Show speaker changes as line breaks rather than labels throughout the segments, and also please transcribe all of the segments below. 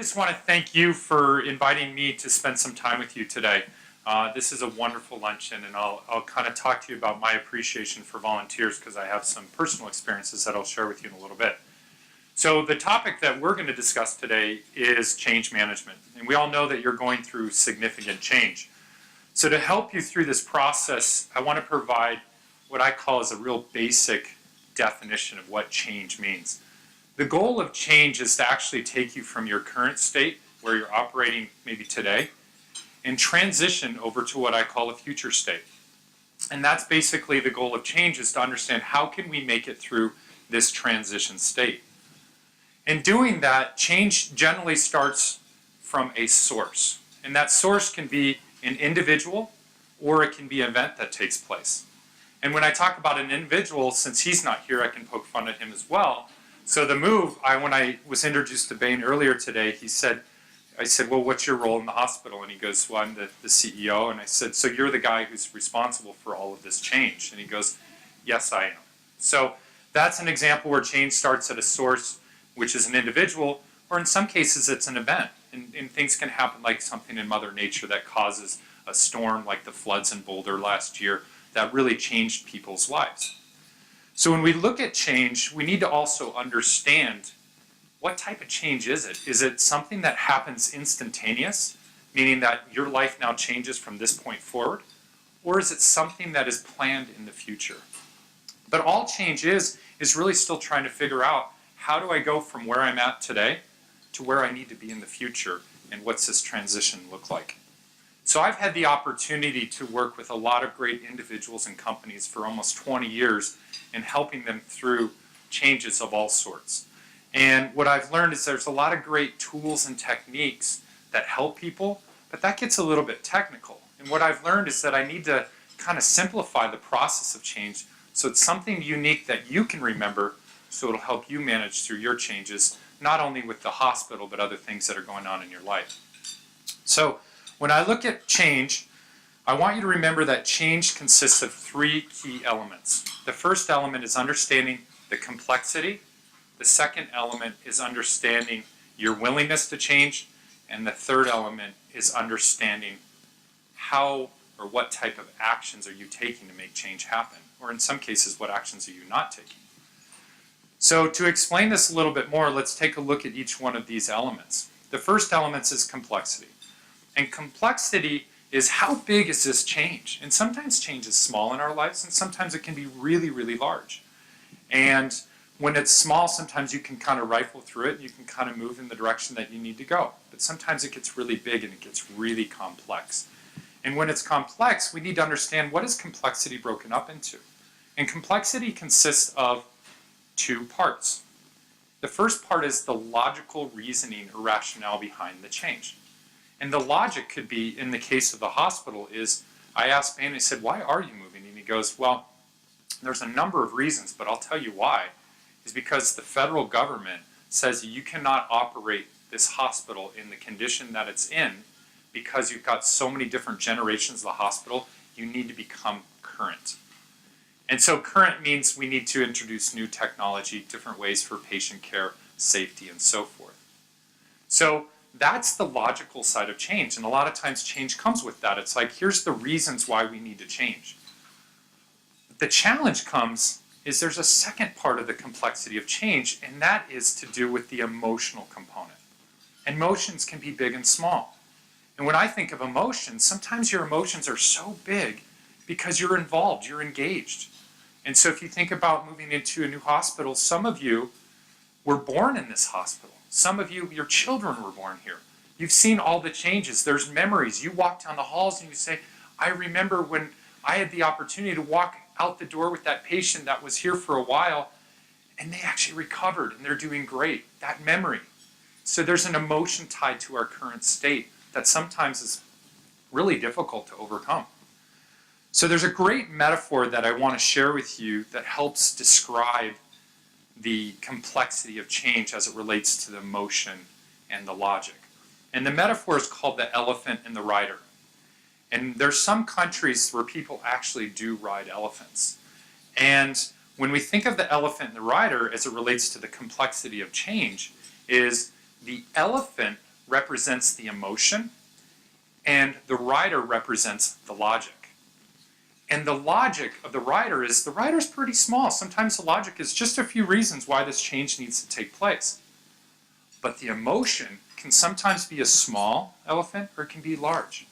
just want to thank you for inviting me to spend some time with you today. This is a wonderful luncheon, and I'll kind of talk to you about my appreciation for volunteers because I have some personal experiences that I'll share with you in a little bit. So the topic that we're going to discuss today is change management. And we all know that you're going through significant change. So to help you through this process, I want to provide what I call as a real basic definition of what change means. The goal of change is to actually take you from your current state, where you're operating maybe today, and transition over to what I call a future state. And that's basically the goal of change, is to understand how can we make it through this transition state. In doing that, change generally starts from a source. And that source can be an individual, or it can be an event that takes place. And when I talk about an individual, since he's not here, I can poke fun at him as well. So the move, when I was introduced to Bain earlier today, I said, well, what's your role in the hospital? And he goes, well, I'm the CEO. And I said, so you're the guy who's responsible for all of this change? And he goes, yes, I am. So that's an example where change starts at a source, which is an individual, or in some cases it's an event. And things can happen like something in Mother Nature that causes a storm like the floods in Boulder last year that really changed people's lives. So when we look at change, we need to also understand what type of change is it? Is it something that happens instantaneous, meaning that your life now changes from this point forward? Or is it something that is planned in the future? But all change is really still trying to figure out, how do I go from where I'm at today to where I need to be in the future, and what's this transition look like? So I've had the opportunity to work with a lot of great individuals and companies for almost 20 years in helping them through changes of all sorts. And what I've learned is there's a lot of great tools and techniques that help people, but that gets a little bit technical. And what I've learned is that I need to kind of simplify the process of change so it's something unique that you can remember, so it'll help you manage through your changes, not only with the hospital, but other things that are going on in your life. So when I look at change, I want you to remember that change consists of three key elements. The first element is understanding the complexity. The second element is understanding your willingness to change. And the third element is understanding how or what type of actions are you taking to make change happen. Or in some cases, what actions are you not taking? So to explain this a little bit more, let's take a look at each one of these elements. The first element is complexity. And complexity is, how big is this change? And sometimes change is small in our lives, and sometimes it can be really, really large. And when it's small, sometimes you can kind of rifle through it, and you can kind of move in the direction that you need to go. But sometimes it gets really big and it gets really complex. And when it's complex, we need to understand, what is complexity broken up into? And complexity consists of two parts. The first part is the logical reasoning or rationale behind the change. And the logic could be, in the case of the hospital, is I asked Ben, I said, why are you moving? And he goes, well, there's a number of reasons, but I'll tell you why. Is because the federal government says you cannot operate this hospital in the condition that it's in, because you've got so many different generations of the hospital, you need to become current. And so current means we need to introduce new technology, different ways for patient care, safety, and so forth. So that's the logical side of change, and a lot of times change comes with that. It's like, here's the reasons why we need to change. The challenge comes is there's a second part of the complexity of change, and that is to do with the emotional component. Emotions can be big and small. And when I think of emotions, sometimes your emotions are so big because you're involved, you're engaged. And so if you think about moving into a new hospital, some of you were born in this hospital. Some of you, your children were born here. You've seen all the changes. There's memories. You walk down the halls and you say, I remember when I had the opportunity to walk out the door with that patient that was here for a while, and they actually recovered and they're doing great. That memory. So there's an emotion tied to our current state that sometimes is really difficult to overcome. So there's a great metaphor that I want to share with you that helps describe the complexity of change as it relates to the emotion and the logic. And the metaphor is called the elephant and the rider. And there's some countries where people actually do ride elephants. And when we think of the elephant and the rider as it relates to the complexity of change, is the elephant represents the emotion, and the rider represents the logic. And the logic of the rider's pretty small. Sometimes the logic is just a few reasons why this change needs to take place. But the emotion can sometimes be a small elephant or it can be large.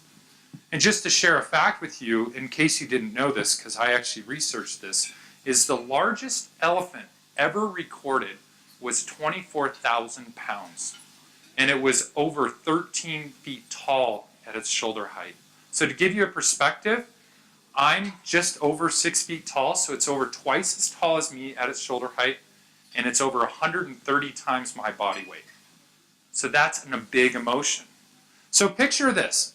And just to share a fact with you, in case you didn't know this, because I actually researched this, is the largest elephant ever recorded was 24,000 pounds. And it was over 13 feet tall at its shoulder height. So to give you a perspective, I'm just over 6 feet tall, so it's over twice as tall as me at its shoulder height, and it's over 130 times my body weight. So that's a big emotion. So picture this.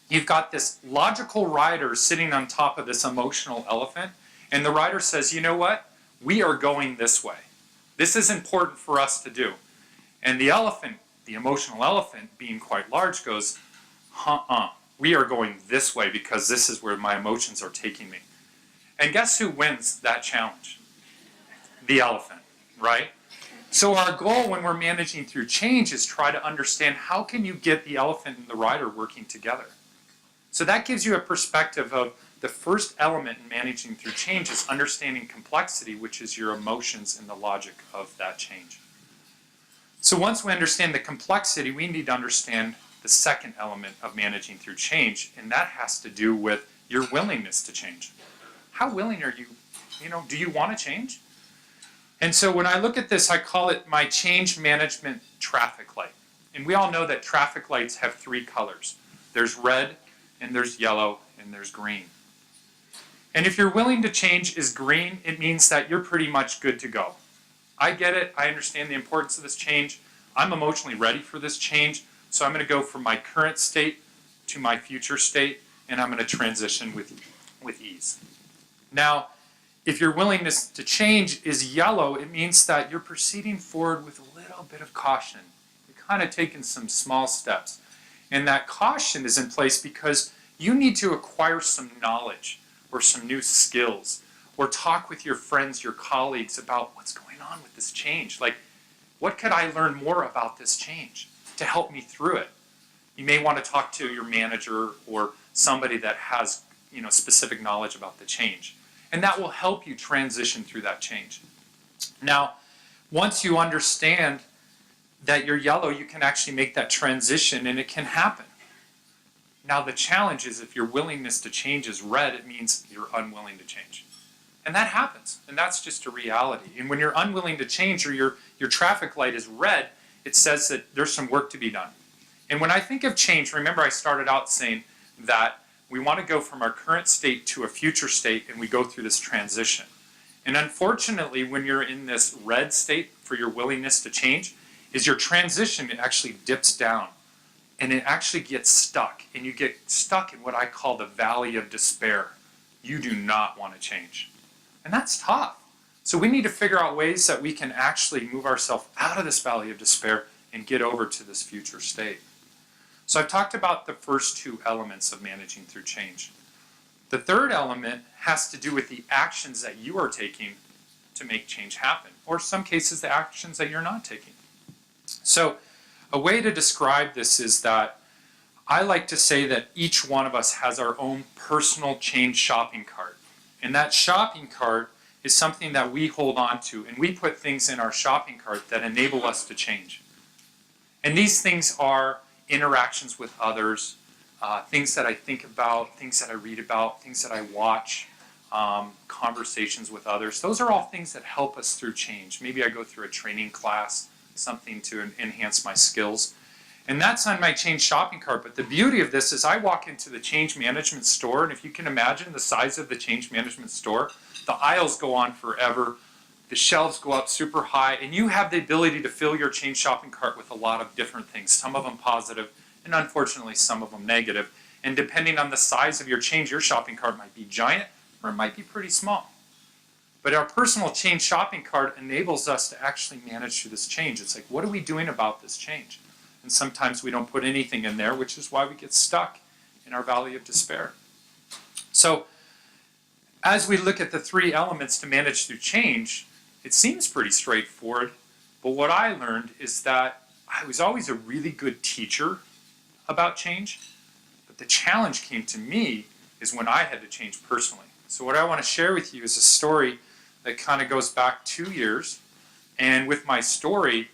You've got this logical rider sitting on top of this emotional elephant, and the rider says, you know what? We are going this way. This is important for us to do. And the elephant, the emotional elephant, being quite large, goes, we are going this way because this is where my emotions are taking me. And guess who wins that challenge? The elephant, right? So our goal when we're managing through change is try to understand how can you get the elephant and the rider working together. So that gives you a perspective of the first element in managing through change is understanding complexity, which is your emotions and the logic of that change. So once we understand the complexity, we need to understand the second element of managing through change, and that has to do with your willingness to change. How willing are you? Do you want to change? And so when I look at this, I call it my change management traffic light. And we all know that traffic lights have three colors. There's red, and there's yellow, and there's green. And if you're willing to change is green, it means that you're pretty much good to go. I get it. I understand the importance of this change. I'm emotionally ready for this change. So I'm going to go from my current state to my future state, and I'm going to transition with ease. Now, if your willingness to change is yellow, it means that you're proceeding forward with a little bit of caution. You're kind of taking some small steps. And that caution is in place because you need to acquire some knowledge or some new skills or talk with your friends, your colleagues about what's going on with this change. Like, what could I learn more about this change to help me through it? You may want to talk to your manager or somebody that has specific knowledge about the change. And that will help you transition through that change. Now, once you understand that you're yellow, you can actually make that transition and it can happen. Now the challenge is if your willingness to change is red, it means you're unwilling to change. And that happens, and that's just a reality. And when you're unwilling to change or your traffic light is red, it says that there's some work to be done. And when I think of change, remember I started out saying that we want to go from our current state to a future state, and we go through this transition. And unfortunately, when you're in this red state for your willingness to change, is your transition actually dips down, and it actually gets stuck. And you get stuck in what I call the valley of despair. You do not want to change. And that's tough. So we need to figure out ways that we can actually move ourselves out of this valley of despair and get over to this future state. So I've talked about the first two elements of managing through change. The third element has to do with the actions that you are taking to make change happen, or in some cases the actions that you're not taking. So a way to describe this is that I like to say that each one of us has our own personal change shopping cart. And that shopping cart is something that we hold on to, and we put things in our shopping cart that enable us to change. And these things are interactions with others, things that I think about, things that I read about, things that I watch, conversations with others. Those are all things that help us through change. Maybe I go through a training class, something to enhance my skills. And that's on my change shopping cart. But the beauty of this is I walk into the change management store, and if you can imagine the size of the change management store, the aisles go on forever, the shelves go up super high, and you have the ability to fill your change shopping cart with a lot of different things, some of them positive, and unfortunately some of them negative. And depending on the size of your change, your shopping cart might be giant or it might be pretty small. But our personal change shopping cart enables us to actually manage through this change. It's like, what are we doing about this change? And sometimes we don't put anything in there, which is why we get stuck in our valley of despair. So as we look at the three elements to manage through change, it seems pretty straightforward, but what I learned is that I was always a really good teacher about change, but the challenge came to me is when I had to change personally. So what I want to share with you is a story that kind of goes back 2 years. And with my story,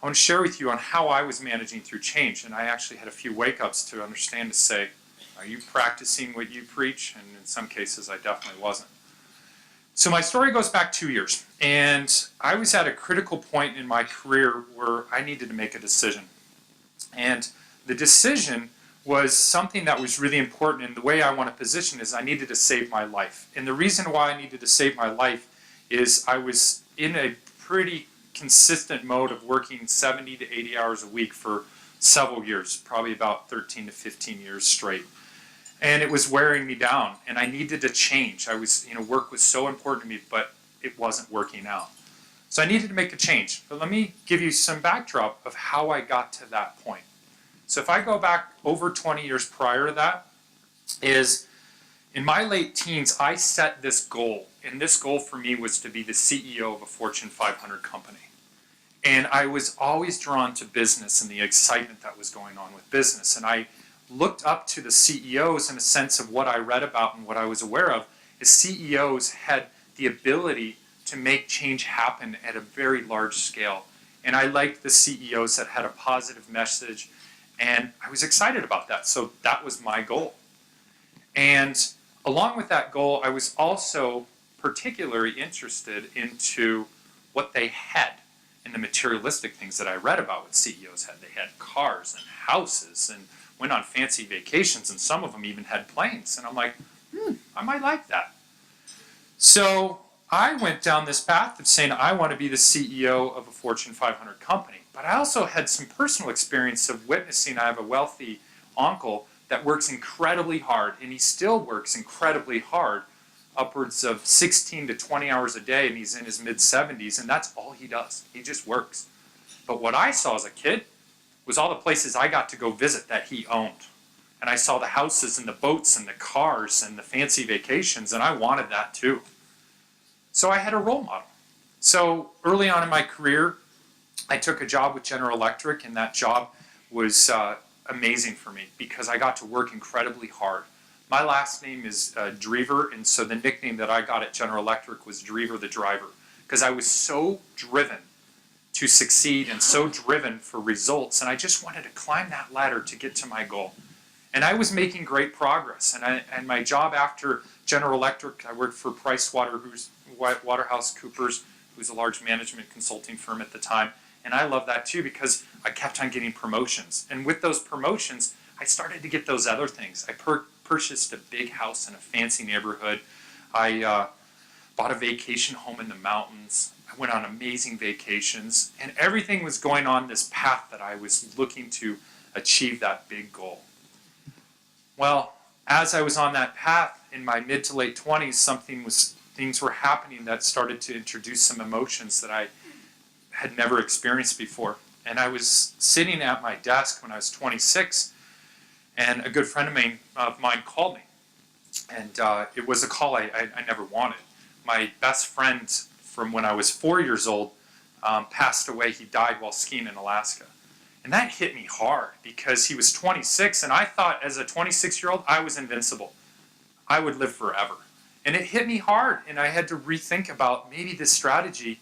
I want to share with you on how I was managing through change. And I actually had a few wake-ups to understand to say, are you practicing what you preach? And in some cases, I definitely wasn't. So my story goes back 2 years. And I was at a critical point in my career where I needed to make a decision. And the decision was something that was really important. And the way I want to position is I needed to save my life. And the reason why I needed to save my life is I was in a pretty consistent mode of working 70 to 80 hours a week for several years, probably about 13 to 15 years straight. And it was wearing me down, and I needed to change. Work was so important to me, but it wasn't working out. So I needed to make a change. But let me give you some backdrop of how I got to that point. So if I go back over 20 years prior to that, is in my late teens, I set this goal. And this goal for me was to be the CEO of a Fortune 500 company. And I was always drawn to business and the excitement that was going on with business. And I looked up to the CEOs in a sense of what I read about and what I was aware of, is CEOs had the ability to make change happen at a very large scale. And I liked the CEOs that had a positive message, and I was excited about that. So that was my goal. And along with that goal, I was also particularly interested into what they had and the materialistic things that I read about what CEOs had. They had cars and houses and went on fancy vacations, and some of them even had planes. And I'm like, I might like that. So I went down this path of saying I want to be the CEO of a Fortune 500 company. But I also had some personal experience of witnessing. I have a wealthy uncle that works incredibly hard, and he still works incredibly hard, upwards of 16 to 20 hours a day, and he's in his mid-70s, and that's all he does. He just works. But what I saw as a kid was all the places I got to go visit that he owned. And I saw the houses and the boats and the cars and the fancy vacations, and I wanted that too. So I had a role model. So early on in my career, I took a job with General Electric, and that job was amazing for me because I got to work incredibly hard. My last name is Drever, and so the nickname that I got at General Electric was Drever the Driver, because I was so driven to succeed and so driven for results, and I just wanted to climb that ladder to get to my goal. And I was making great progress, and my job after General Electric, I worked for PricewaterhouseCoopers, who's a large management consulting firm at the time, and I love that too because I kept on getting promotions. And with those promotions, I started to get those other things. I purchased a big house in a fancy neighborhood. I bought a vacation home in the mountains. I went on amazing vacations, and everything was going on this path that I was looking to achieve that big goal. Well, as I was on that path in my mid to late 20s, things were happening that started to introduce some emotions that I had never experienced before. And I was sitting at my desk when I was 26, and a good friend of mine called me. And it was a call I never wanted. My best friend from when I was 4 years old passed away. He died while skiing in Alaska. And that hit me hard because he was 26, and I thought as a 26-year-old I was invincible. I would live forever. And it hit me hard, and I had to rethink about maybe this strategy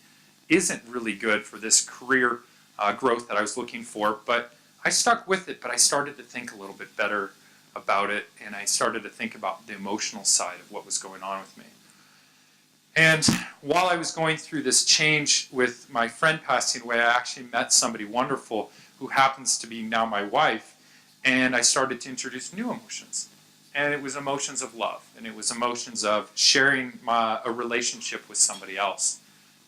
isn't really good for this career growth that I was looking for. But I stuck with it, but I started to think a little bit better about it, and I started to think about the emotional side of what was going on with me. And while I was going through this change with my friend passing away, I actually met somebody wonderful who happens to be now my wife, and I started to introduce new emotions. And it was emotions of love, and it was emotions of sharing a relationship with somebody else.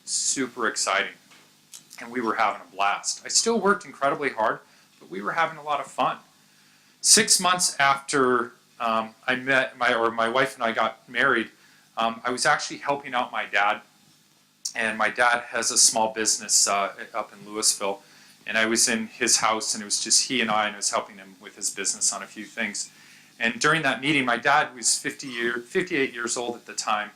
Super exciting. And we were having a blast. I still worked incredibly hard, but we were having a lot of fun. 6 months after my wife and I got married, I was actually helping out my dad. And my dad has a small business up in Louisville. And I was in his house, and it was just he and I was helping him with his business on a few things. And during that meeting, my dad was 58 years old at the time,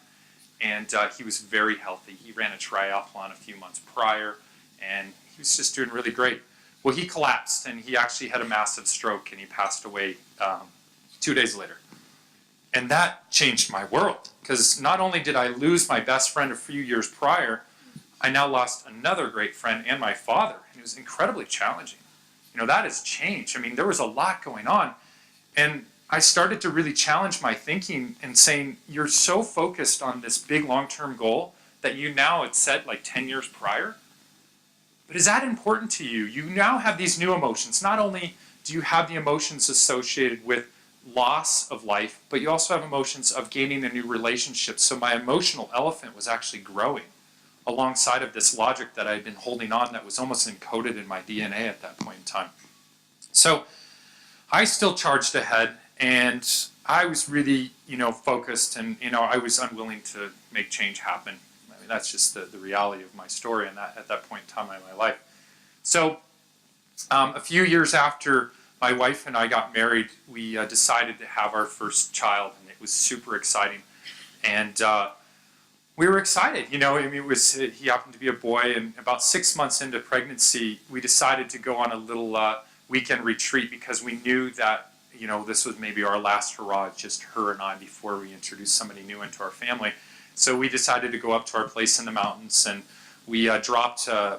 and he was very healthy. He ran a triathlon a few months prior, and he was just doing really great. Well, he collapsed, and he actually had a massive stroke, and he passed away 2 days later. And that changed my world, because not only did I lose my best friend a few years prior, I now lost another great friend and my father. And it was incredibly challenging. You know, that has changed. I mean, there was a lot going on. And I started to really challenge my thinking and saying, you're so focused on this big long-term goal that you now had set like 10 years prior. But is that important to you? You now have these new emotions. Not only do you have the emotions associated with loss of life, but you also have emotions of gaining a new relationship. So my emotional elephant was actually growing alongside of this logic that I had been holding on that was almost encoded in my DNA at that point in time. So I still charged ahead, and I was really, focused, and, I was unwilling to make change happen. I mean, that's just the reality of my story and that at that point in time in my life. So a few years after my wife and I got married, we decided to have our first child, and it was super exciting. And we were excited, I mean, he happened to be a boy, and about 6 months into pregnancy, we decided to go on a little weekend retreat because we knew that, this was maybe our last hurrah, just her and I, before we introduced somebody new into our family. So we decided to go up to our place in the mountains, and we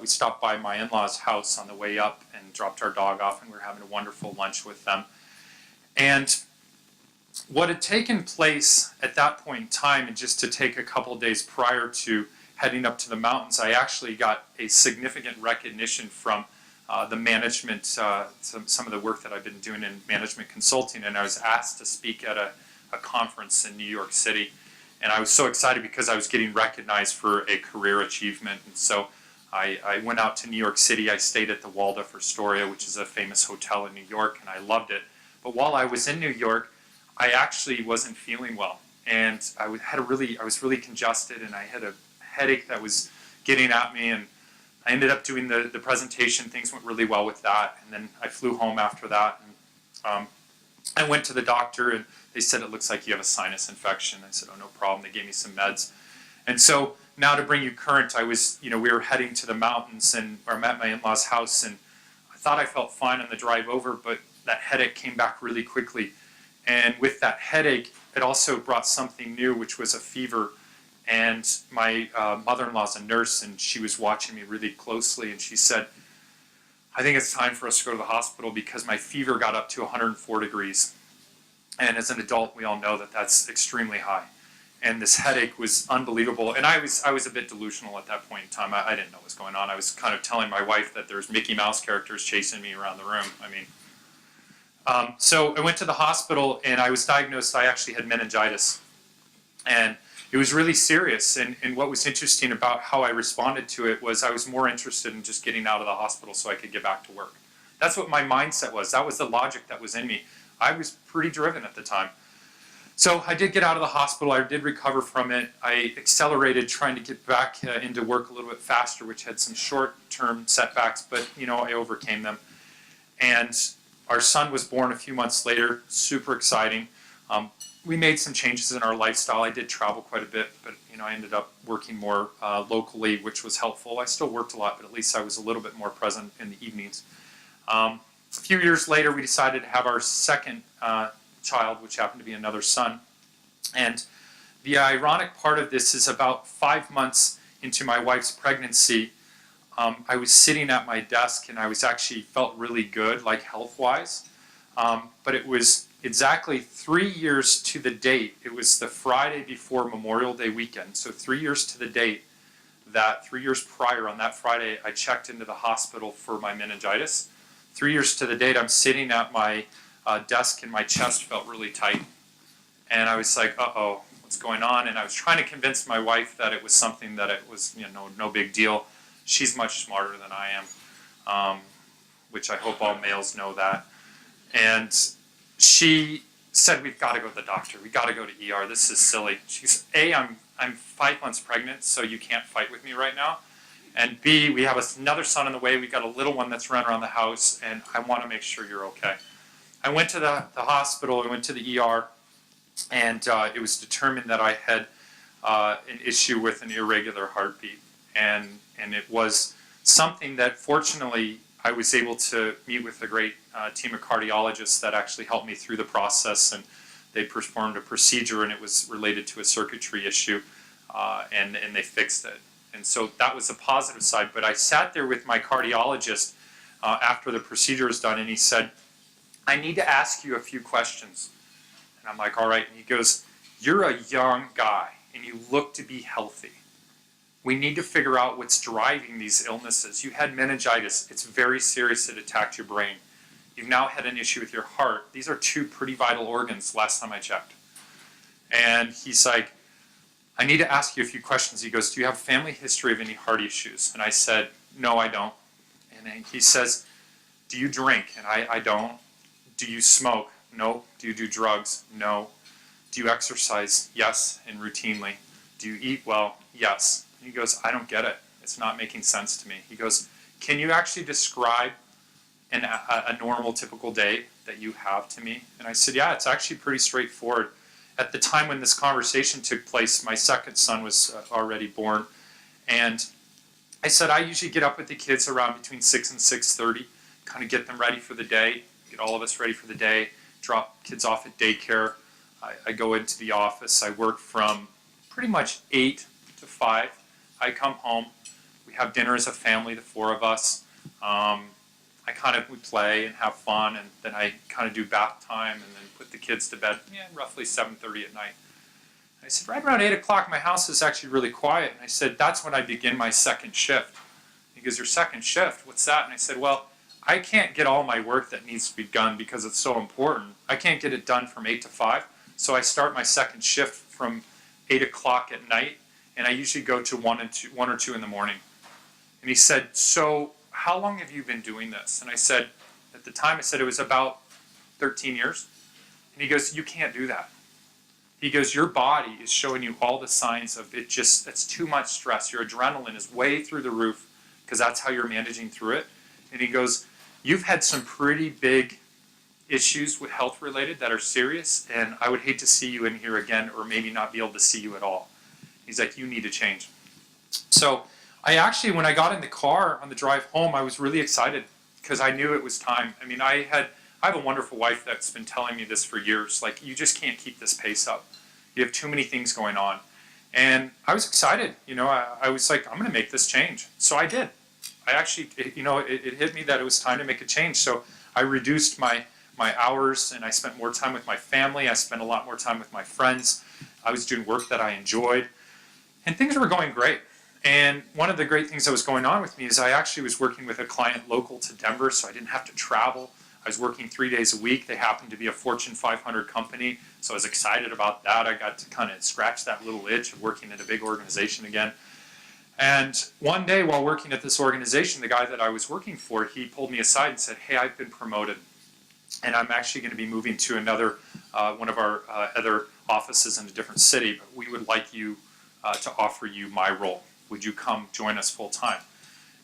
stopped by my in-laws' house on the way up and dropped our dog off, and we were having a wonderful lunch with them. And what had taken place at that point in time, and just to take a couple of days prior to heading up to the mountains, I actually got a significant recognition from the management, some of the work that I've been doing in management consulting, and I was asked to speak at a conference in New York City. And I was so excited because I was getting recognized for a career achievement. And so I went out to New York City. I stayed at the Waldorf Astoria, which is a famous hotel in New York, and I loved it. But while I was in New York, I actually wasn't feeling well, and I was really congested, and I had a headache that was getting at me, and I ended up doing the presentation. Things went really well with that, and then I flew home after that, and I went to the doctor, and they said, it looks like you have a sinus infection. I said, oh, no problem. They gave me some meds. And so now to bring you current, we were heading to the mountains, and I'm at my in-laws' house, and I thought I felt fine on the drive over, but that headache came back really quickly. And with that headache, it also brought something new, which was a fever. And my mother-in-law's a nurse, and she was watching me really closely, and she said, I think it's time for us to go to the hospital because my fever got up to 104 degrees. And as an adult, we all know that that's extremely high. And this headache was unbelievable. And I was a bit delusional at that point in time. I didn't know what was going on. I was kind of telling my wife that there's Mickey Mouse characters chasing me around the room. I mean, so I went to the hospital, and I was diagnosed. I actually had meningitis. And it was really serious. And what was interesting about how I responded to it was I was more interested in just getting out of the hospital so I could get back to work. That's what my mindset was. That was the logic that was in me. I was pretty driven at the time. So I did get out of the hospital. I did recover from it. I accelerated trying to get back into work a little bit faster, which had some short-term setbacks, but I overcame them. And our son was born a few months later, super exciting. We made some changes in our lifestyle. I did travel quite a bit, but I ended up working more locally, which was helpful. I still worked a lot, but at least I was a little bit more present in the evenings. A few years later, we decided to have our second child, which happened to be another son. And the ironic part of this is about 5 months into my wife's pregnancy, I was sitting at my desk, and I was actually felt really good, like health-wise. But it was exactly 3 years to the date. It was the Friday before Memorial Day weekend. So 3 years to the date that 3 years prior on that Friday, I checked into the hospital for my meningitis. 3 years to the date, I'm sitting at my desk, and my chest felt really tight. And I was like, uh-oh, what's going on? And I was trying to convince my wife that it was something that it was, no big deal. She's much smarter than I am, which I hope all males know that. And she said, we've got to go to the doctor. We've got to go to ER. This is silly. She said, A, I'm 5 months pregnant, so you can't fight with me right now. And B, we have another son on the way. We've got a little one that's running around the house, and I want to make sure you're okay. I went to the hospital. I went to the ER, and it was determined that I had an issue with an irregular heartbeat. And it was something that, fortunately, I was able to meet with a great team of cardiologists that actually helped me through the process, and they performed a procedure, and it was related to a circuitry issue, and they fixed it. And so that was the positive side. But I sat there with my cardiologist after the procedure was done, and he said, I need to ask you a few questions. And I'm like, all right. And he goes, you're a young guy, and you look to be healthy. We need to figure out what's driving these illnesses. You had meningitis. It's very serious. It attacked your brain. You've now had an issue with your heart. These are two pretty vital organs last time I checked. And he's like, I need to ask you a few questions. He goes, do you have a family history of any heart issues? And I said, no, I don't. And he says, do you drink? And I don't. Do you smoke? No. Do you do drugs? No. Do you exercise? Yes, and routinely. Do you eat well? Yes. And he goes, I don't get it. It's not making sense to me. He goes, can you actually describe a normal, typical day that you have to me? And I said, yeah, it's actually pretty straightforward. At the time when this conversation took place, my second son was already born. And I said, I usually get up with the kids around between 6 and 6:30, kind of get them ready for the day, get all of us ready for the day, drop kids off at daycare. I go into the office. I work from pretty much 8 to 5. I come home. We have dinner as a family, the four of us. We play and have fun, and then I kind of do bath time and then put the kids to bed, roughly 7:30 at night. I said, right around 8 o'clock, my house is actually really quiet. And I said, that's when I begin my second shift. He goes, your second shift? What's that? And I said, well, I can't get all my work that needs to be done because it's so important. I can't get it done from 8 to 5. So I start my second shift from 8 o'clock at night, and I usually go to 1 or 2 in the morning. And he said, so how long have you been doing this? And I said, at the time, I said it was about 13 years. And he goes, you can't do that. He goes, your body is showing you all the signs of it's too much stress. Your adrenaline is way through the roof because that's how you're managing through it. And he goes, you've had some pretty big issues with health related that are serious, and I would hate to see you in here again or maybe not be able to see you at all. He's like, you need to change. So I actually, when I got in the car on the drive home, I was really excited because I knew it was time. I mean, I have a wonderful wife that's been telling me this for years. Like, you just can't keep this pace up. You have too many things going on. And I was excited. I was like, I'm going to make this change. So I did. I actually, it hit me that it was time to make a change. So I reduced my hours, and I spent more time with my family. I spent a lot more time with my friends. I was doing work that I enjoyed. And things were going great. And one of the great things that was going on with me is I actually was working with a client local to Denver, so I didn't have to travel. I was working 3 days a week. They happened to be a Fortune 500 company, so I was excited about that. I got to kind of scratch that little itch of working at a big organization again. And one day while working at this organization, the guy that I was working for, he pulled me aside and said, hey, I've been promoted, and I'm actually going to be moving to another one of our other offices in a different city, but we would like you to offer you my role. Would you come join us full time?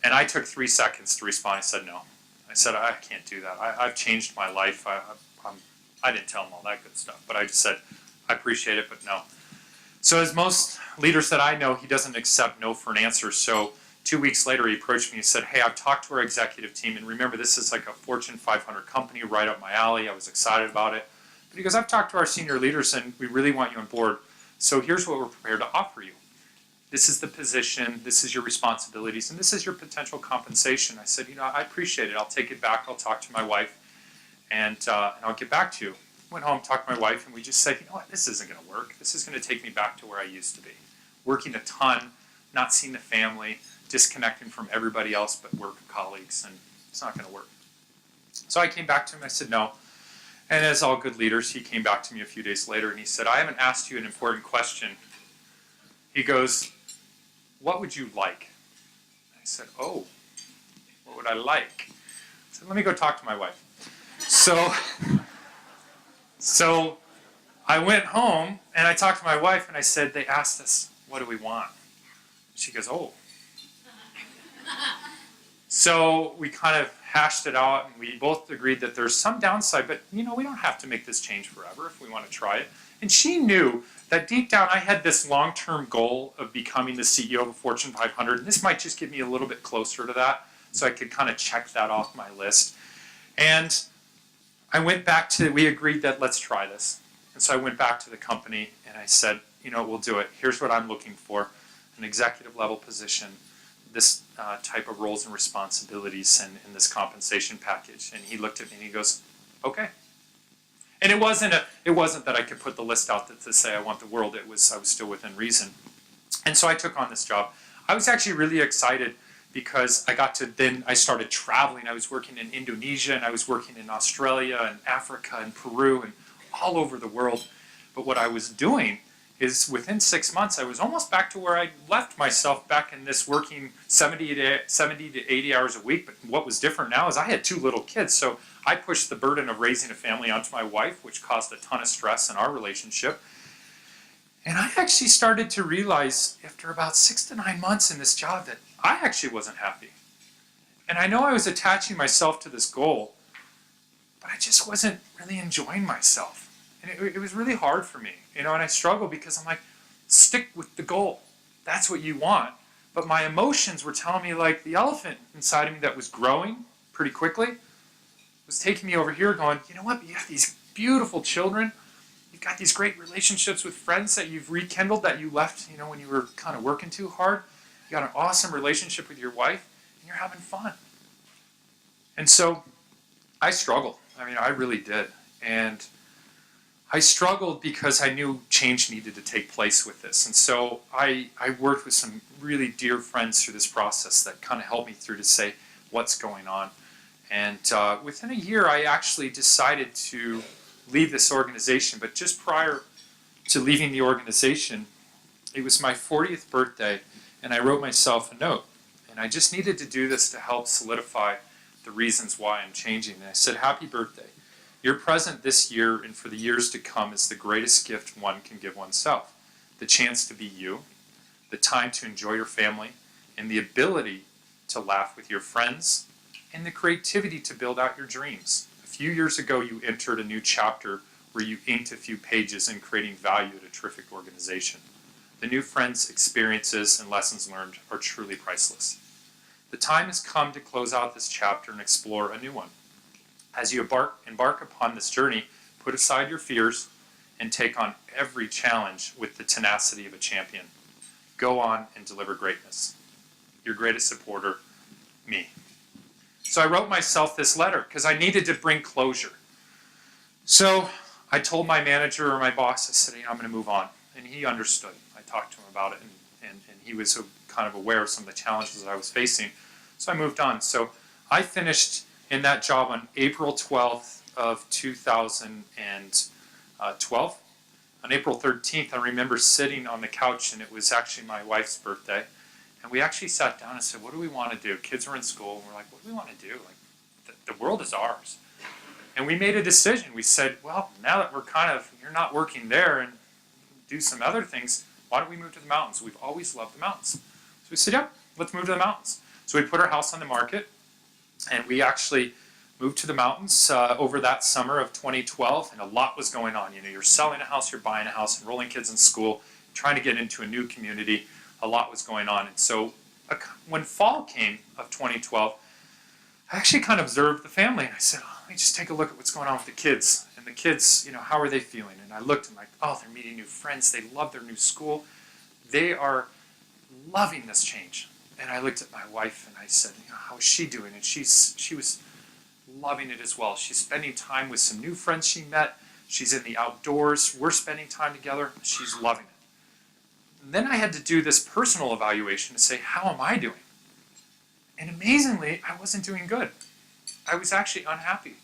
And I took 3 seconds to respond. I said, no. I said, I can't do that. I've changed my life. I didn't tell him all that good stuff, but I just said, I appreciate it, but no. So as most leaders that I know, he doesn't accept no for an answer. So 2 weeks later, he approached me and said, hey, I've talked to our executive team. And remember, this is like a Fortune 500 company right up my alley. I was excited about it. But he goes, I've talked to our senior leaders, and we really want you on board. So here's what we're prepared to offer you. This is the position, this is your responsibilities, and this is your potential compensation. I said, I appreciate it. I'll take it back. I'll talk to my wife, and I'll get back to you. Went home, talked to my wife, and we just said, what, this isn't going to work. This is going to take me back to where I used to be. Working a ton, not seeing the family, disconnecting from everybody else but work colleagues, and it's not going to work. So I came back to him, and I said, no. And as all good leaders, he came back to me a few days later, and he said, I haven't asked you an important question. He goes, what would you like? I said, oh, what would I like? I said, let me go talk to my wife. So I went home, and I talked to my wife, and I said, they asked us, what do we want? She goes, oh. So we kind of hashed it out, and we both agreed that there's some downside, but we don't have to make this change forever if we want to try it. And she knew that deep down I had this long-term goal of becoming the CEO of a Fortune 500, and this might just get me a little bit closer to that. so I could kind of check that off my list. And I went back to, we agreed that let's try this. And so I went back to the company and I said, you know, we'll do it. Here's what I'm looking for, an executive level position, this type of roles and responsibilities and this compensation package. And he looked at me and he goes, okay. And it wasn't that I could put the list out to say I want the world. I was still within reason. And so I took on this job. I was actually really excited because I started traveling. I was working in Indonesia and I was working in Australia and Africa and Peru and all over the world. But what I was doing is within 6 months, I was almost back to where I left myself back in this working 70 to 80 hours a week. But what was different now is I had 2 little kids. So I pushed the burden of raising a family onto my wife, which caused a ton of stress in our relationship. And I actually started to realize after about 6 to 9 months in this job that I actually wasn't happy. And I know I was attaching myself to this goal, but I just wasn't really enjoying myself. And it was really hard for me, you know, and I struggled because I'm like, stick with the goal. That's what you want. But my emotions were telling me, like, the elephant inside of me that was growing pretty quickly was taking me over here going, you know what, you have these beautiful children. You've got these great relationships with friends that you've rekindled that you left, you know, when you were kind of working too hard. You got an awesome relationship with your wife, and you're having fun. And so I struggled. I mean, I really did. And I struggled because I knew change needed to take place with this. And so I worked with some really dear friends through this process that kind of helped me through to say what's going on. And within a year, I actually decided to leave this organization. But just prior to leaving the organization, it was my 40th birthday, and I wrote myself a note. And I just needed to do this to help solidify the reasons why I'm changing. And I said, happy birthday. Your present this year and for the years to come is the greatest gift one can give oneself. The chance to be you, the time to enjoy your family, and the ability to laugh with your friends, and the creativity to build out your dreams. A few years ago, you entered a new chapter where you inked a few pages in creating value at a terrific organization. The new friends, experiences, and lessons learned are truly priceless. The time has come to close out this chapter and explore a new one. As you embark upon this journey, put aside your fears and take on every challenge with the tenacity of a champion. Go on and deliver greatness. Your greatest supporter, me. So I wrote myself this letter because I needed to bring closure. So I told my manager or my boss, I said, I'm going to move on. And he understood. I talked to him about it, and he was kind of aware of some of the challenges I was facing. So I moved on. So I finished in that job on April 12th of 2012. On April 13th, I remember sitting on the couch, and it was actually my wife's birthday. And we actually sat down and said, what do we want to do? Kids were in school, and we're like, what do we want to do? Like, the world is ours. And we made a decision. We said, well, now that you're not working there and do some other things, why don't we move to the mountains? We've always loved the mountains. So we said, yeah, let's move to the mountains. So we put our house on the market, and we actually moved to the mountains over that summer of 2012, and a lot was going on. You know, you're selling a house, you're buying a house, enrolling kids in school, trying to get into a new community. A lot was going on. And so when fall came of 2012, I actually kind of observed the family, and I said, let me just take a look at what's going on with the kids. And the kids, you know, how are they feeling? And I looked and like, oh, they're meeting new friends. They love their new school. They are loving this change. And I looked at my wife and I said, you know, how is she doing? And she was loving it as well. She's spending time with some new friends she met. She's in the outdoors. We're spending time together. She's loving it. And then I had to do this personal evaluation to say, how am I doing? And amazingly, I wasn't doing good. I was actually unhappy.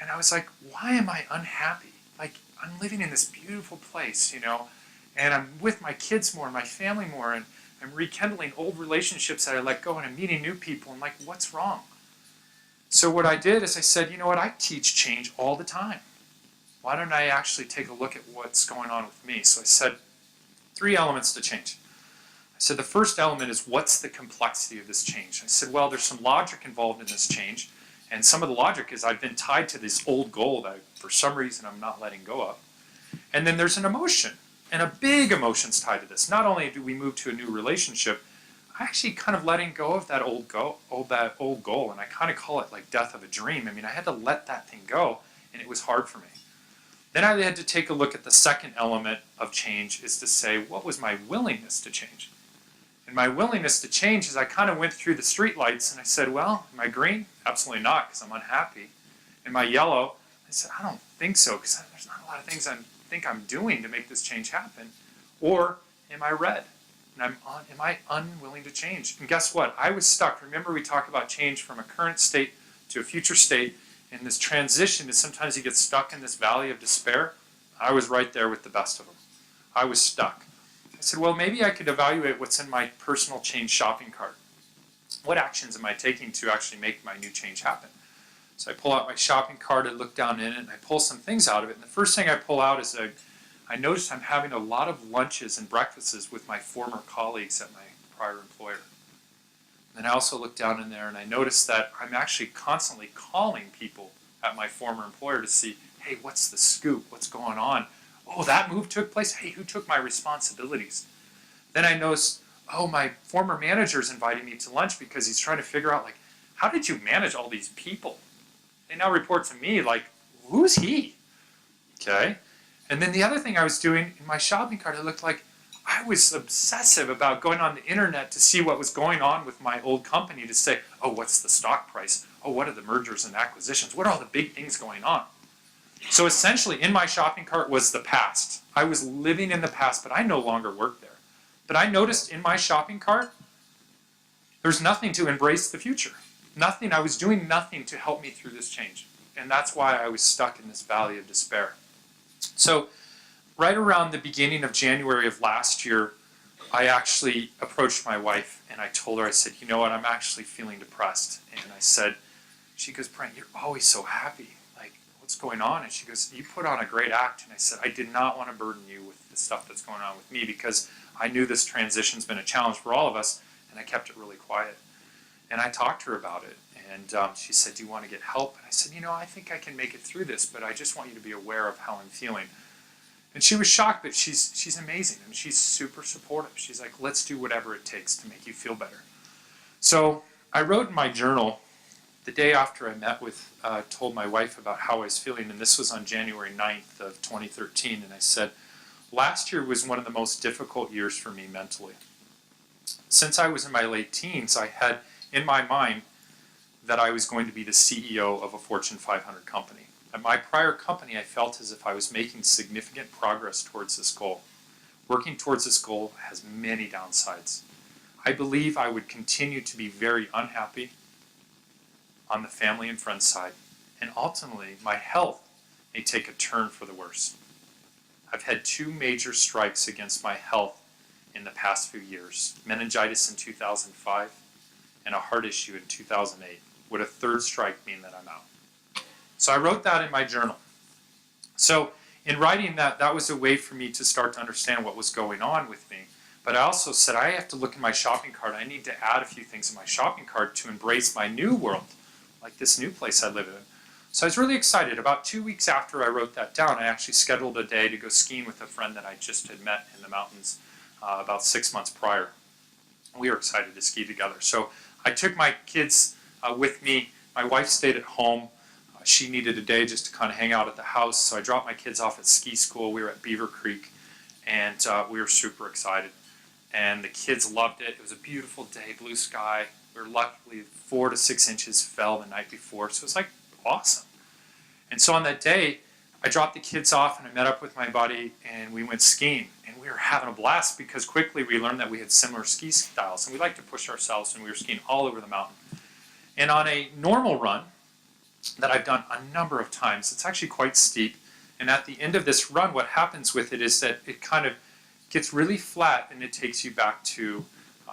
And I was like, why am I unhappy? Like, I'm living in this beautiful place, you know, and I'm with my kids more, and my family more, and I'm rekindling old relationships that I let go, and I'm meeting new people. I'm like, what's wrong? So what I did is I said, you know what, I teach change all the time. Why don't I actually take a look at what's going on with me? So I said, 3 elements to change. I said, the first element is, what's the complexity of this change? I said, well, there's some logic involved in this change. And some of the logic is I've been tied to this old goal that for some reason I'm not letting go of. And then there's an emotion. And a big emotion's tied to this. Not only do we move to a new relationship, I actually kind of letting go of that old goal, and I kind of call it like death of a dream. I mean, I had to let that thing go, and it was hard for me. Then I had to take a look at the second element of change, is to say, what was my willingness to change? And my willingness to change is I kind of went through the streetlights and I said, well, am I green? Absolutely not, because I'm unhappy. Am I yellow? I said, I don't think so, because there's not a lot of things I think I'm doing to make this change happen. Or am I red? And am I unwilling to change? And guess what? I was stuck. Remember, we talk about change from a current state to a future state. And this transition is sometimes you get stuck in this valley of despair. I was right there with the best of them. I was stuck. I said, well, maybe I could evaluate what's in my personal change shopping cart. What actions am I taking to actually make my new change happen? So I pull out my shopping cart, I look down in it, and I pull some things out of it. And the first thing I pull out is I noticed I'm having a lot of lunches and breakfasts with my former colleagues at my prior employer. And I also looked down in there and I noticed that I'm actually constantly calling people at my former employer to see, hey, what's the scoop? What's going on? Oh, that move took place? Hey, who took my responsibilities? Then I noticed, oh, my former manager's inviting me to lunch because he's trying to figure out, like, how did you manage all these people? They now report to me, like, who's he? Okay. And then the other thing I was doing in my shopping cart, it looked like I was obsessive about going on the internet to see what was going on with my old company to say, oh, what's the stock price? Oh, what are the mergers and acquisitions? What are all the big things going on? So essentially, in my shopping cart was the past. I was living in the past, but I no longer worked there. But I noticed in my shopping cart, there's nothing to embrace the future. Nothing. I was doing nothing to help me through this change. And that's why I was stuck in this valley of despair. So right around the beginning of January of last year, I actually approached my wife and I told her, I said, you know what, I'm actually feeling depressed. And I said, she goes, Brent, you're always so happy. Like, what's going on? And she goes, you put on a great act. And I said, I did not want to burden you with the stuff that's going on with me because I knew this transition's been a challenge for all of us, and I kept it really quiet. And I talked to her about it. And she said, do you want to get help? And I said, you know, I think I can make it through this, but I just want you to be aware of how I'm feeling. And she was shocked, but she's amazing. And she's super supportive. She's like, let's do whatever it takes to make you feel better. So I wrote in my journal the day after I met with, told my wife about how I was feeling, and this was on January 9th of 2013, and I said, last year was one of the most difficult years for me mentally. Since I was in my late teens, I had in my mind that I was going to be the CEO of a Fortune 500 company. At my prior company, I felt as if I was making significant progress towards this goal. Working towards this goal has many downsides. I believe I would continue to be very unhappy on the family and friends side, and ultimately my health may take a turn for the worse. I've had 2 major strikes against my health in the past few years, meningitis in 2005 and a heart issue in 2008. Would a 3rd strike mean that I'm out? So I wrote that in my journal. So in writing that, that was a way for me to start to understand what was going on with me. But I also said I have to look in my shopping cart. I need to add a few things in my shopping cart to embrace my new world, like this new place I live in. So I was really excited. About 2 weeks after I wrote that down, I actually scheduled a day to go skiing with a friend that I just had met in the mountains about 6 months prior. We were excited to ski together. So I took my kids with me. My wife stayed at home. She needed a day just to kind of hang out at the house. So I dropped my kids off at ski school. We were at Beaver Creek, and we were super excited. And the kids loved it. It was a beautiful day, blue sky. We were luckily 4 to 6 inches fell the night before, so it was like awesome. And so on that day, I dropped the kids off and I met up with my buddy and we went skiing. And we were having a blast because quickly we learned that we had similar ski styles and we like to push ourselves, and we were skiing all over the mountain. And on a normal run that I've done a number of times, it's actually quite steep. And at the end of this run, what happens with it is that it kind of gets really flat and it takes you back to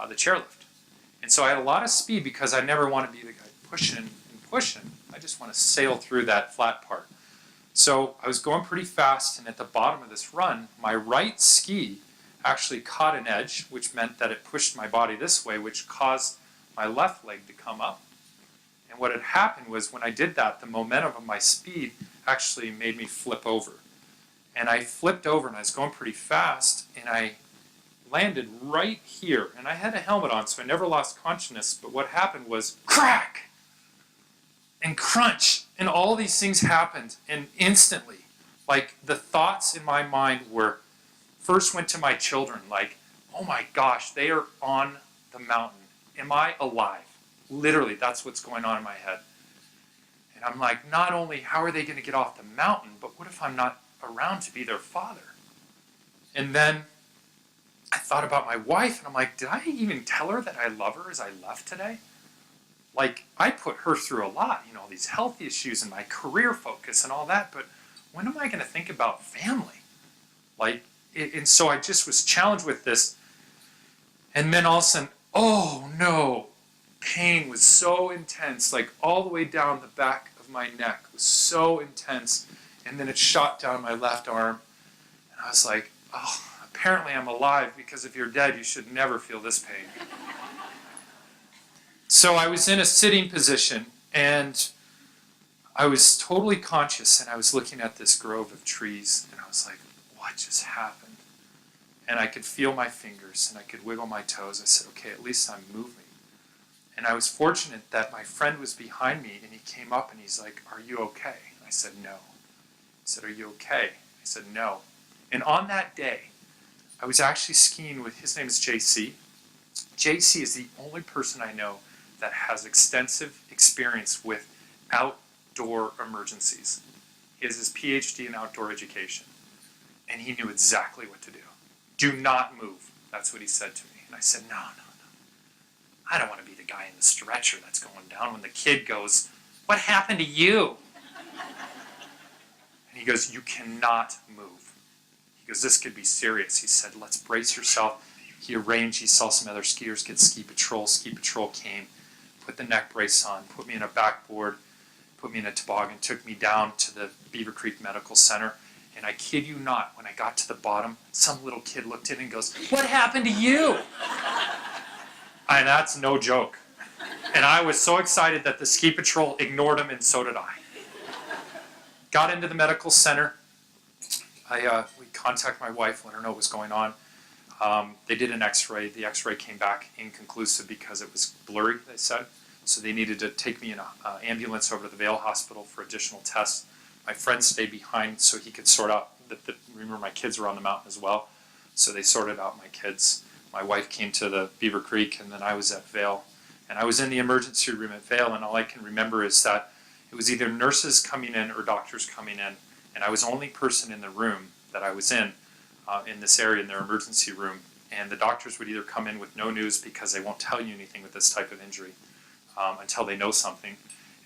the chairlift. And so I had a lot of speed because I never want to be the guy pushing and pushing. I just want to sail through that flat part. So I was going pretty fast, and at the bottom of this run, my right ski actually caught an edge, which meant that it pushed my body this way, which caused my left leg to come up. And what had happened was when I did that, the momentum of my speed actually made me flip over. And I flipped over, and I was going pretty fast, and I landed right here. And I had a helmet on, so I never lost consciousness. But what happened was crack and crunch. And all these things happened. And instantly, like the thoughts in my mind were, first went to my children, like, oh my gosh, they are on the mountain. Am I alive? Literally, that's what's going on in my head. And I'm like, not only how are they going to get off the mountain, but what if I'm not around to be their father? And then I thought about my wife, and I'm like, did I even tell her that I love her as I left today? Like, I put her through a lot, you know, all these health issues and my career focus and all that, but when am I going to think about family? Like, and so I just was challenged with this. And then all of a sudden, oh no, pain was so intense, like all the way down the back of my neck was so intense. And then it shot down my left arm. And I was like, oh, apparently I'm alive, because if you're dead, you should never feel this pain. So I was in a sitting position, and I was totally conscious, and I was looking at this grove of trees, and I was like, what just happened? And I could feel my fingers, and I could wiggle my toes. I said, okay, at least I'm moving. And I was fortunate that my friend was behind me, and he came up, and he's like, are you okay? And I said, no. He said, are you okay? I said, no. And on that day, I was actually skiing with, his name is JC. JC is the only person I know that has extensive experience with outdoor emergencies. He has his PhD in outdoor education. And he knew exactly what to do. Do not move. That's what he said to me. And I said, no. I don't want to be the guy in the stretcher that's going down when the kid goes, what happened to you? And he goes, you cannot move. He goes, this could be serious. He said, let's brace yourself. He arranged, he saw some other skiers get ski patrol. Ski patrol came, put the neck brace on, put me in a backboard, put me in a toboggan, took me down to the Beaver Creek Medical Center. And I kid you not, when I got to the bottom, some little kid looked in and goes, what happened to you? And that's no joke. And I was so excited that the ski patrol ignored him, and so did I. Got into the medical center. We contacted my wife, let her know what was going on. They did an x-ray. The x-ray came back inconclusive because it was blurry, they said. So they needed to take me in an ambulance over to the Vail Hospital for additional tests. My friend stayed behind so he could sort out, remember my kids were on the mountain as well, so they sorted out my kids. My wife came to the Beaver Creek, and then I was at Vail. And I was in the emergency room at Vail, and all I can remember is that it was either nurses coming in or doctors coming in, and I was the only person in the room that I was in this area, in their emergency room. And the doctors would either come in with no news because they won't tell you anything with this type of injury until they know something.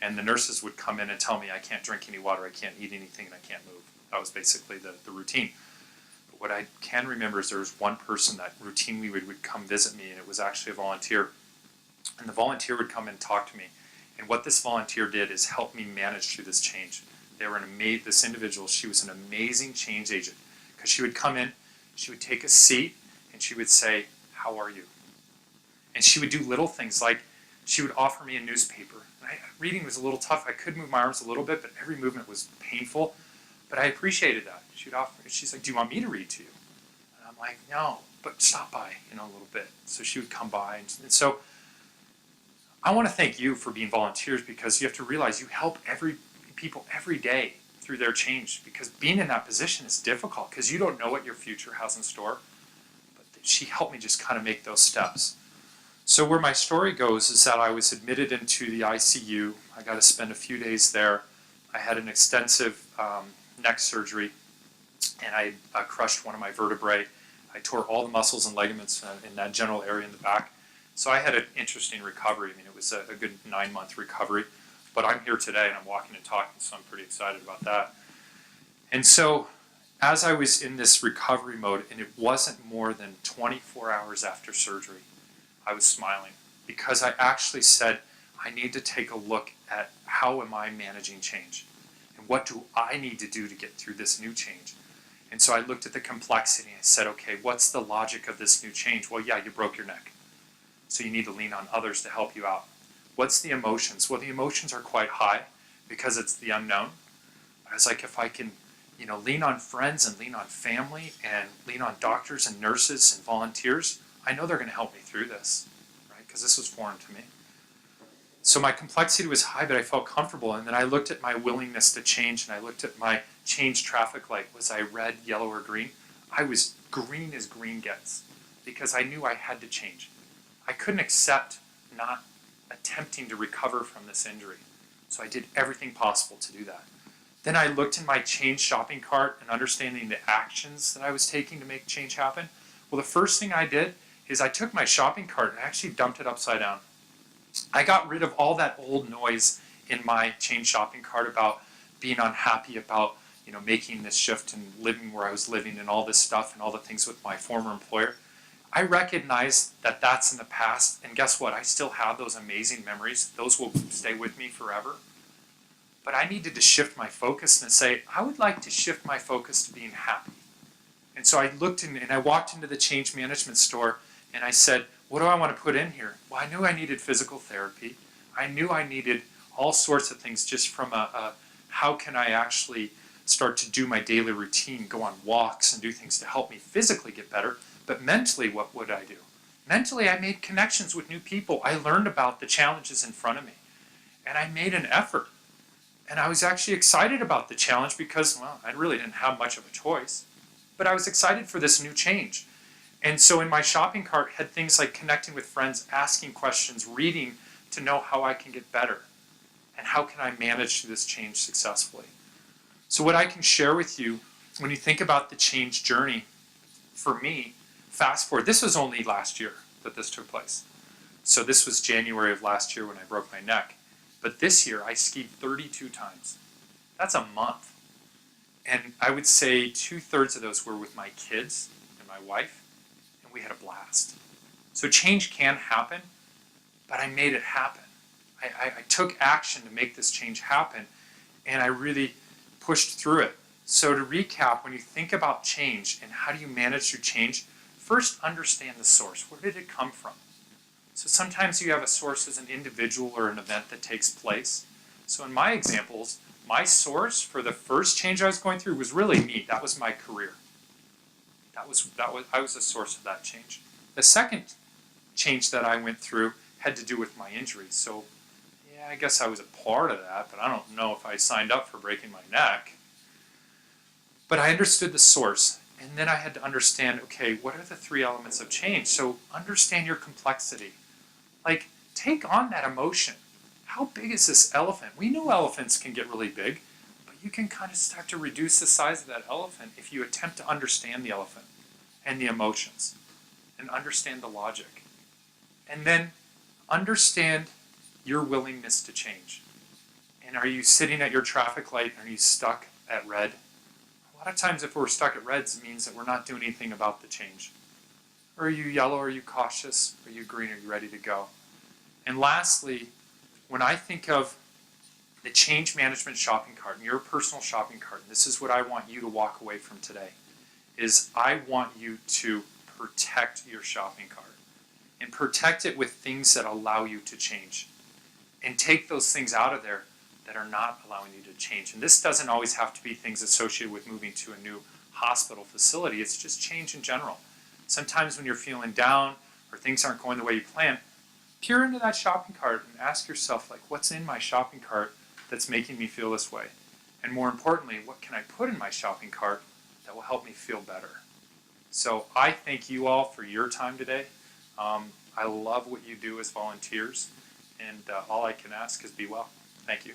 And the nurses would come in and tell me I can't drink any water, I can't eat anything, and I can't move. That was basically the routine. But what I can remember is there was one person that routinely would come visit me, and it was actually a volunteer. And the volunteer would come and talk to me. And what this volunteer did is help me manage through this change. They were this individual, she was an amazing change agent. Because she would come in, she would take a seat, and she would say, how are you? And she would do little things like, she would offer me a newspaper. Reading was a little tough. I could move my arms a little bit, but every movement was painful. But I appreciated that. She's like, do you want me to read to you? And I'm like, no, but stop by, a little bit. So she would come by. And so I want to thank you for being volunteers, because you have to realize you help people every day through their change, because being in that position is difficult because you don't know what your future has in store. But she helped me just kind of make those steps. So where my story goes is that I was admitted into the ICU. I got to spend a few days there. I had an extensive neck surgery, and I crushed one of my vertebrae. I tore all the muscles and ligaments in that general area in the back. So I had an interesting recovery. I mean, it was a good 9-month recovery. But I'm here today, and I'm walking and talking, so I'm pretty excited about that. And so as I was in this recovery mode, and it wasn't more than 24 hours after surgery, I was smiling, because I actually said, I need to take a look at how am I managing change, and what do I need to do to get through this new change. And so I looked at the complexity and I said, okay, what's the logic of this new change? Well, yeah, you broke your neck, so you need to lean on others to help you out. What's the emotions? Well, the emotions are quite high because it's the unknown. I was like, if I can, lean on friends and lean on family and lean on doctors and nurses and volunteers. I know they're going to help me through this, right? Because this was foreign to me. So my complexity was high, but I felt comfortable. And then I looked at my willingness to change, and I looked at my change traffic light. Was I red, yellow, or green? I was green as green gets because I knew I had to change. I couldn't accept not attempting to recover from this injury. So I did everything possible to do that. Then I looked in my change shopping cart and understanding the actions that I was taking to make change happen. Well, the first thing I did is I took my shopping cart and actually dumped it upside down. I got rid of all that old noise in my change shopping cart about being unhappy about making this shift and living where I was living and all this stuff and all the things with my former employer. I recognize that that's in the past, and guess what? I still have those amazing memories. Those will stay with me forever. But I needed to shift my focus and say, I would like to shift my focus to being happy. And so I looked and I walked into the change management store and I said, what do I want to put in here? Well, I knew I needed physical therapy. I knew I needed all sorts of things just from how can I actually start to do my daily routine, go on walks and do things to help me physically get better. But mentally, what would I do? Mentally, I made connections with new people. I learned about the challenges in front of me. And I made an effort. And I was actually excited about the challenge because, well, I really didn't have much of a choice. But I was excited for this new change. And so in my shopping cart had things like connecting with friends, asking questions, reading to know how I can get better. And how can I manage this change successfully? So what I can share with you, when you think about the change journey, for me, fast forward, this was only last year that this took place. So this was January of last year when I broke my neck. But this year, I skied 32 times. That's a month. And I would say 2/3 of those were with my kids and my wife, and we had a blast. So change can happen, but I made it happen. I took action to make this change happen, and I really pushed through it. So to recap, when you think about change and how do you manage your change, first understand the source. Where did it come from? So sometimes you have a source as an individual or an event that takes place. So in my examples, my source for the first change I was going through was really me. That was my career. I was the source of that change. The second change that I went through had to do with my injuries. So yeah, I guess I was a part of that, but I don't know if I signed up for breaking my neck. But I understood the source. And then I had to understand, okay, what are the 3 elements of change? So understand your complexity. Like, take on that emotion. How big is this elephant? We know elephants can get really big, but you can kind of start to reduce the size of that elephant if you attempt to understand the elephant and the emotions and understand the logic. And then understand your willingness to change. And are you sitting at your traffic light? Are you stuck at red? A lot of times if we're stuck at reds, it means that we're not doing anything about the change. Or are you yellow? Are you cautious? Are you green? Are you ready to go? And lastly, when I think of the change management shopping cart and your personal shopping cart, and this is what I want you to walk away from today, is I want you to protect your shopping cart. And protect it with things that allow you to change. And take those things out of there that are not allowing you to change. And this doesn't always have to be things associated with moving to a new hospital facility. It's just change in general. Sometimes when you're feeling down or things aren't going the way you plan, peer into that shopping cart and ask yourself, like, what's in my shopping cart that's making me feel this way? And more importantly, what can I put in my shopping cart that will help me feel better? So I thank you all for your time today. I love what you do as volunteers, and all I can ask is be well. Thank you.